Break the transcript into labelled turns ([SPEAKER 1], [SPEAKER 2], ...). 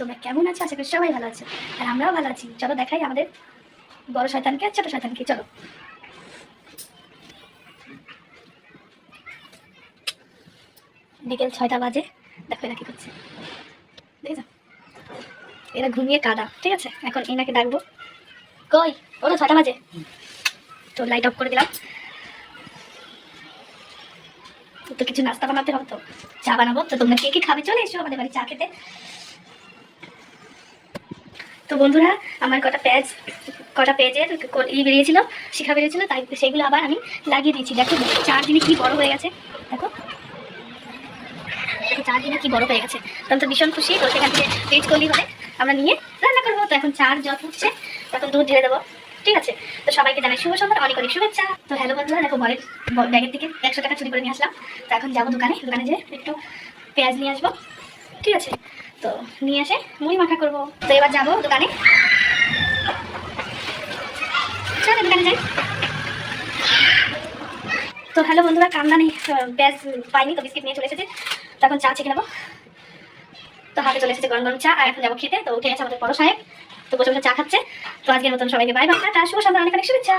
[SPEAKER 1] তোমরা কেমন আছো? আশা করি সবাই ভালো আছে, আর আমরাও ভালো আছি। চলো দেখাই আমাদের বড় শয়তানকে আর ছোট শয়তানকে। চলো, বিকেল 6টা বাজে। দেখো এরা কি করছে, দেখেছো? এরা ঘুমিয়ে কাদা। ঠিক আছে, এখন এনাকে ডাকবো। কই, ওরা 6টা বাজে। তো লাইট অফ করে দিলাম। তো কিছু নাস্তা বানাতে হবে, তো চা বানাবো। তো তোমরা কে কে খাবে চলে এসো আমাদের বাড়ি চা খেতে। তো বন্ধুরা, আমার কটা পেজের বেরিয়েছিল, শিখা বেরিয়েছিল, তাই সেগুলো আবার আমি লাগিয়ে দিয়েছি। দেখো 4 দিনে কি বড় হয়ে গেছে। দেখো দেখো 4 দিনে কি বড় হয়ে গেছে। তখন তো ভীষণ খুশি। তো সেখান থেকে পেজ করলেই হবে, আমরা নিয়ে রান্না করবো। তো এখন চার জল ফুটছে, তখন দুধ ঢেলে দেবো। ঠিক আছে, তো সবাইকে জানাই শুভ সন্ধ্যা, অনেক অনেক শুভেচ্ছা। তো হ্যালো বন্ধুরা, দেখো বরের ব্যাগের থেকে 100 টাকা চুরি করে নিয়ে আসলাম। তো এখন যাবো দোকানে যেয়ে একটু পেঁয়াজ নিয়ে আসবো। ঠিক আছে, তো নিয়ে এসে মুড়ি মাখা করবো। তো এবার যাবো দোকানে, চলো দোকানে যাই। তো হ্যালো বন্ধুরা, কান্না নেই, ব্যাস পাইনি, তো বিস্কিট নিয়ে চলে এসেছে। তখন চা ছেঁকে নেবো। তো হাতে চলে এসেছে গরম গরম চা, আর এখন যাবো খেতে। তো উঠে গেছে আমাদের বড় সাহেব, তো বসে বসে চা খাচ্ছে। তো আজকের মতন সবাইকে বাই বাই, টাটা, শুভ সন্ধ্যা, অনেক অনেক শুভেচ্ছা।